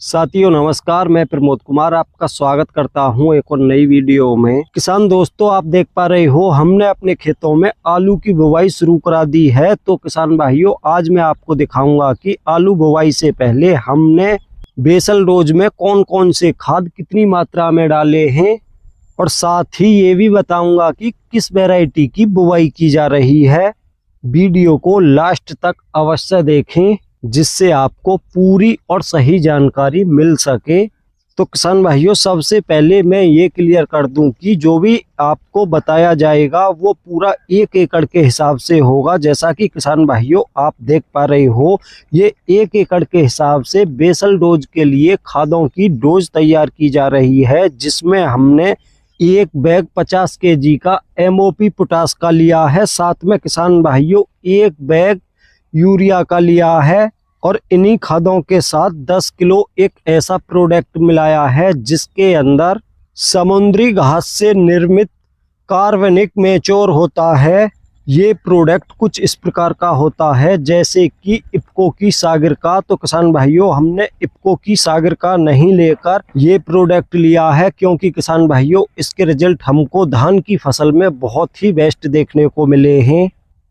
साथियों नमस्कार, मैं प्रमोद कुमार आपका स्वागत करता हूं एक और नई वीडियो में। किसान दोस्तों, आप देख पा रहे हो हमने अपने खेतों में आलू की बुवाई शुरू करा दी है। तो किसान भाइयों, आज मैं आपको दिखाऊंगा कि आलू बुवाई से पहले हमने बेसल डोज में कौन कौन से खाद कितनी मात्रा में डाले हैं, और साथ ही ये भी बताऊंगा कि किस वैरायटी की बुवाई की जा रही है। वीडियो को लास्ट तक अवश्य देखें जिससे आपको पूरी और सही जानकारी मिल सके। तो किसान भाइयों, सबसे पहले मैं ये क्लियर कर दूं कि जो भी आपको बताया जाएगा वो पूरा 1 एकड़ के हिसाब से होगा। जैसा कि किसान भाइयों आप देख पा रहे हो, ये 1 एकड़ के हिसाब से बेसल डोज के लिए खादों की डोज तैयार की जा रही है, जिसमें हमने एक बैग 50 केजी का MOP पोटास का लिया है। साथ में किसान भाइयों 1 बैग यूरिया का लिया है, और इन्हीं खादों के साथ 10 किलो एक ऐसा प्रोडक्ट मिलाया है जिसके अंदर समुद्री घास से निर्मित कार्बनिक मैच्योर होता है। ये प्रोडक्ट कुछ इस प्रकार का होता है जैसे कि इफ्को की सागर का। तो किसान भाइयों, हमने इफ्को की सागर का नहीं लेकर ये प्रोडक्ट लिया है, क्योंकि किसान भाइयों इसके रिजल्ट हमको धान की फसल में बहुत ही बेस्ट देखने को मिले हैं।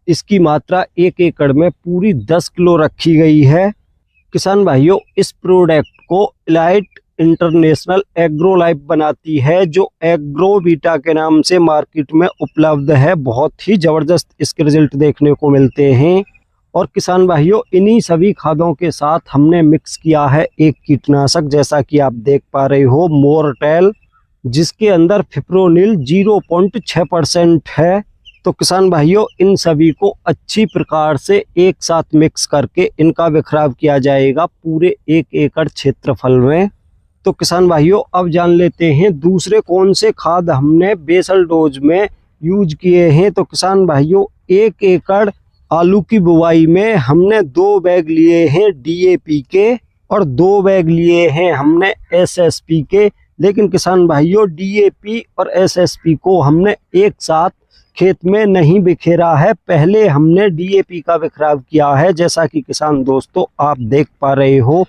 इसकी मात्रा 1 एकड़ में पूरी 10 किलो रखी गई है। किसान भाइयों, इस प्रोडक्ट को इलाइट इंटरनेशनल एग्रोलाइफ बनाती है, जो एग्रोवीटा के नाम से मार्केट में उपलब्ध है। बहुत ही जबरदस्त इसके रिजल्ट देखने को मिलते हैं। और किसान भाइयों, इन्हीं सभी खादों के साथ हमने मिक्स किया है एक कीटनाशक, जैसा कि आप देख पा रहे हो मोरटेल, जिसके अंदर फिप्रोनिल 0.6% है। तो किसान भाइयों, इन सभी को अच्छी प्रकार से एक साथ मिक्स करके इनका बिखराव किया जाएगा पूरे 1 एकड़ क्षेत्रफल में। तो किसान भाइयों, अब जान लेते हैं दूसरे कौन से खाद हमने बेसल डोज में यूज किए हैं। तो किसान भाइयों, 1 एकड़ आलू की बुवाई में हमने 2 बैग लिए हैं DAP के, और 2 बैग लिए हैं हमने SSP के। लेकिन किसान भाइयों, DAP और SSP को हमने एक साथ खेत में नहीं बिखेरा है, पहले हमने DAP का बिखराव किया है। जैसा कि किसान दोस्तों आप देख पा रहे हो,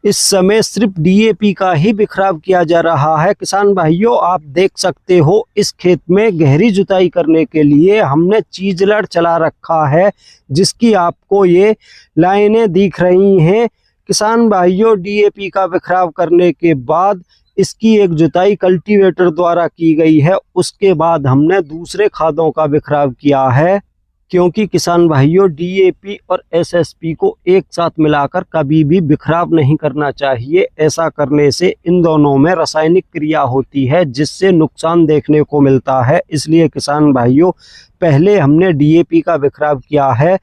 इस समय सिर्फ DAP का ही बिखराव किया जा रहा है। किसान भाइयों, आप देख सकते हो इस खेत में गहरी जुताई करने के लिए हमने चीजलर चला रखा है, जिसकी आपको ये लाइनें दिख रही हैं। किसान भाइयों, DAP का बिखराव करने के बाद इसकी एक जुताई कल्टीवेटर द्वारा की गई है। उसके बाद हमने दूसरे खादों का बिखराव किया है, क्योंकि किसान भाइयों DAP और SSP को एक साथ मिलाकर कभी भी बिखराव नहीं करना चाहिए। ऐसा करने से इन दोनों में रासायनिक क्रिया होती है, जिससे नुकसान देखने को मिलता है। इसलिए किसान भाइयों, पहले हमने DAP का बिखराव किया है,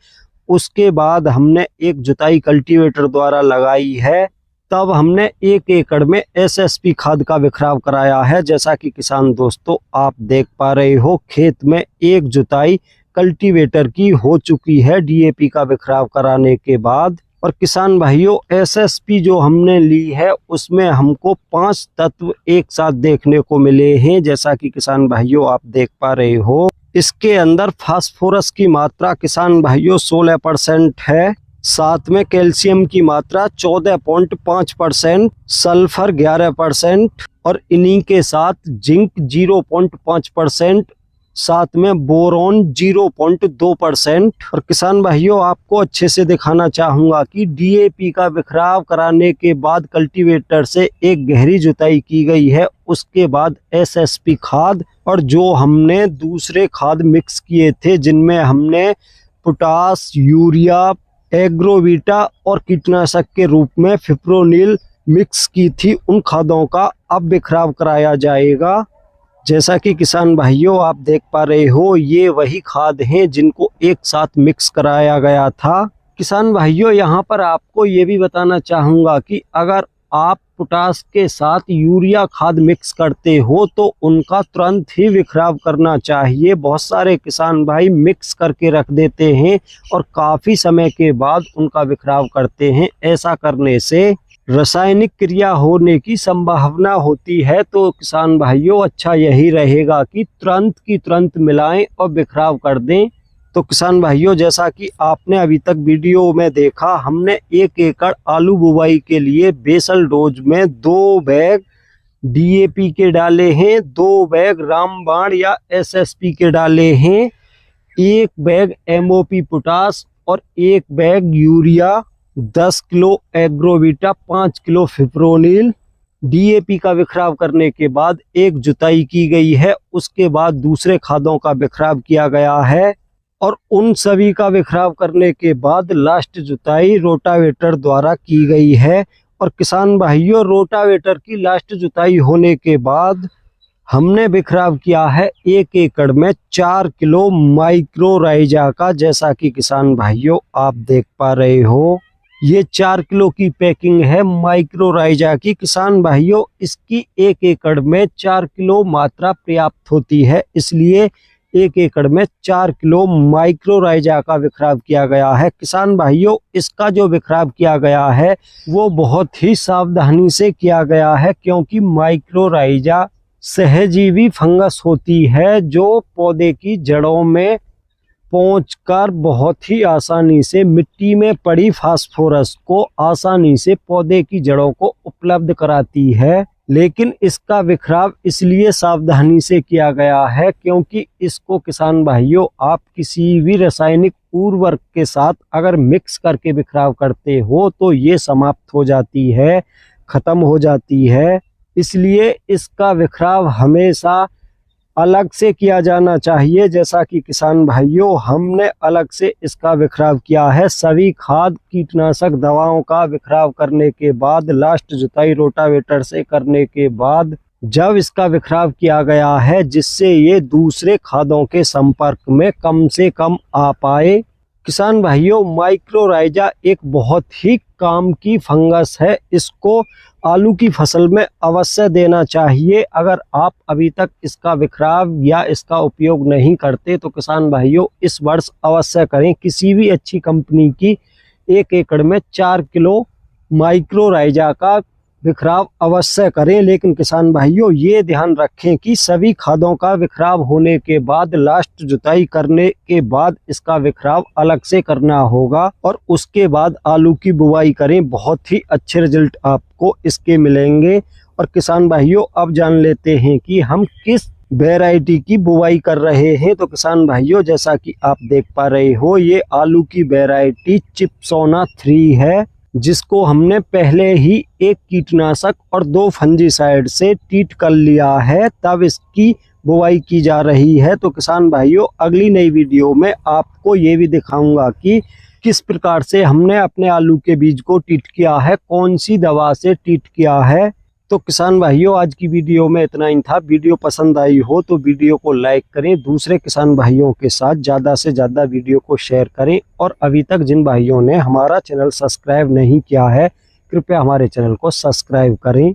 उसके बाद हमने एक जुताई कल्टीवेटर द्वारा लगाई है, तब हमने 1 एकड़ में SSP खाद का बिखराव कराया है। जैसा कि किसान दोस्तों आप देख पा रहे हो, खेत में एक जुताई कल्टीवेटर की हो चुकी है DAP का बिखराव कराने के बाद। और किसान भाइयों, SSP जो हमने ली है उसमें हमको 5 तत्व एक साथ देखने को मिले हैं। जैसा कि किसान भाइयों आप देख पा रहे हो, इसके अंदर फास्फोरस की मात्रा किसान भाइयों 16% है, साथ में कैल्शियम की मात्रा 14.5%, सल्फर 11%, और इन्हीं के साथ जिंक 0.5%, साथ में बोरॉन 0.2%। और किसान भाइयों, आपको अच्छे से दिखाना चाहूँगा कि DAP का बिखराव कराने के बाद कल्टीवेटर से एक गहरी जुताई की गई है, उसके बाद SSP खाद, और जो हमने दूसरे खाद मिक्स किए थे जिनमें हमने पोटास, यूरिया, एग्रोवीटा और कीटनाशक के रूप में फिप्रोनिल मिक्स की थी, उन खादों का अब बिखराव कराया जाएगा। जैसा कि किसान भाइयों आप देख पा रहे हो, ये वही खाद हैं जिनको एक साथ मिक्स कराया गया था। किसान भाइयों, यहाँ पर आपको ये भी बताना चाहूँगा कि अगर आप पोटास के साथ यूरिया खाद मिक्स करते हो तो उनका तुरंत ही बिखराव करना चाहिए। बहुत सारे किसान भाई मिक्स करके रख देते हैं और काफ़ी समय के बाद उनका बिखराव करते हैं। ऐसा करने से रासायनिक क्रिया होने की संभावना होती है। तो किसान भाइयों, अच्छा यही रहेगा कि तुरंत की तुरंत मिलाएं और बिखराव कर दें। तो किसान भाइयों, जैसा कि आपने अभी तक वीडियो में देखा, हमने 1 एकड़ आलू बुवाई के लिए बेसल डोज में 2 बैग DAP के डाले हैं, 2 बैग रामबाण या SSP के डाले हैं, 1 बैग MOP पोटास और 1 बैग यूरिया, 10 किलो एग्रोवीटा, 5 किलो फिप्रोनिल। DAP का बिखराव करने के बाद एक जुताई की गई है, उसके बाद दूसरे खादों का बिखराव किया गया है और उन सभी का बिखराव करने के बाद लास्ट जुताई रोटावेटर द्वारा की गई है। और किसान भाइयों, रोटावेटर की लास्ट जुताई होने के बाद हमने बिखराव किया है 1 एकड़ में 4 किलो माइक्रोराइजा का। जैसा कि किसान भाइयों आप देख पा रहे हो, ये 4 किलो की पैकिंग है माइक्रोराइजा की। किसान भाइयों, इसकी 1 एकड़ में 4 किलो मात्रा पर्याप्त होती है, इसलिए 1 एकड़ में 4 किलो माइक्रोराइजा का बिखराव किया गया है। किसान भाइयों, इसका जो बिखराव किया गया है वो बहुत ही सावधानी से किया गया है, क्योंकि माइक्रोराइजा सहजीवी फंगस होती है जो पौधे की जड़ों में पहुंचकर बहुत ही आसानी से मिट्टी में पड़ी फास्फोरस को आसानी से पौधे की जड़ों को उपलब्ध कराती है। लेकिन इसका बिखराव इसलिए सावधानी से किया गया है क्योंकि इसको किसान भाइयों आप किसी भी रासायनिक उर्वरक के साथ अगर मिक्स करके बिखराव करते हो तो ये समाप्त हो जाती है, खत्म हो जाती है। इसलिए इसका बिखराव हमेशा अलग से किया जाना चाहिए। जैसा कि किसान भाइयों हमने अलग से इसका बिखराव किया है। सभी खाद कीटनाशक दवाओं का बिखराव करने के बाद, लास्ट जुताई रोटावेटर से करने के बाद जब इसका बिखराव किया गया है जिससे ये दूसरे खादों के संपर्क में कम से कम आ पाए। किसान भाइयों, माइक्रोराइजा एक बहुत ही काम की फंगस है, इसको आलू की फसल में अवश्य देना चाहिए। अगर आप अभी तक इसका बिखराव या इसका उपयोग नहीं करते तो किसान भाइयों इस वर्ष अवश्य करें। किसी भी अच्छी कंपनी की 1 एकड़ में 4 किलो माइक्रोराइजा का बिखराव अवश्य करें। लेकिन किसान भाइयों ये ध्यान रखें कि सभी खादों का बिखराव होने के बाद, लास्ट जुताई करने के बाद इसका बिखराव अलग से करना होगा और उसके बाद आलू की बुवाई करें। बहुत ही अच्छे रिजल्ट आपको इसके मिलेंगे। और किसान भाइयों अब जान लेते हैं कि हम किस वैरायटी की बुवाई कर रहे हैं। तो किसान भाइयों, जैसा कि आप देख पा रहे हो, ये आलू की वैरायटी चिपसोना 3 है, जिसको हमने पहले ही 1 कीटनाशक और 2 फंजीसाइड से ट्रीट कर लिया है, तब इसकी बुवाई की जा रही है। तो किसान भाइयों अगली नई वीडियो में आपको ये भी दिखाऊंगा कि किस प्रकार से हमने अपने आलू के बीज को ट्रीट किया है, कौन सी दवा से ट्रीट किया है। तो किसान भाइयों आज की वीडियो में इतना ही था। वीडियो पसंद आई हो तो वीडियो को लाइक करें, दूसरे किसान भाइयों के साथ ज़्यादा से ज़्यादा वीडियो को शेयर करें और अभी तक जिन भाइयों ने हमारा चैनल सब्सक्राइब नहीं किया है कृपया हमारे चैनल को सब्सक्राइब करें।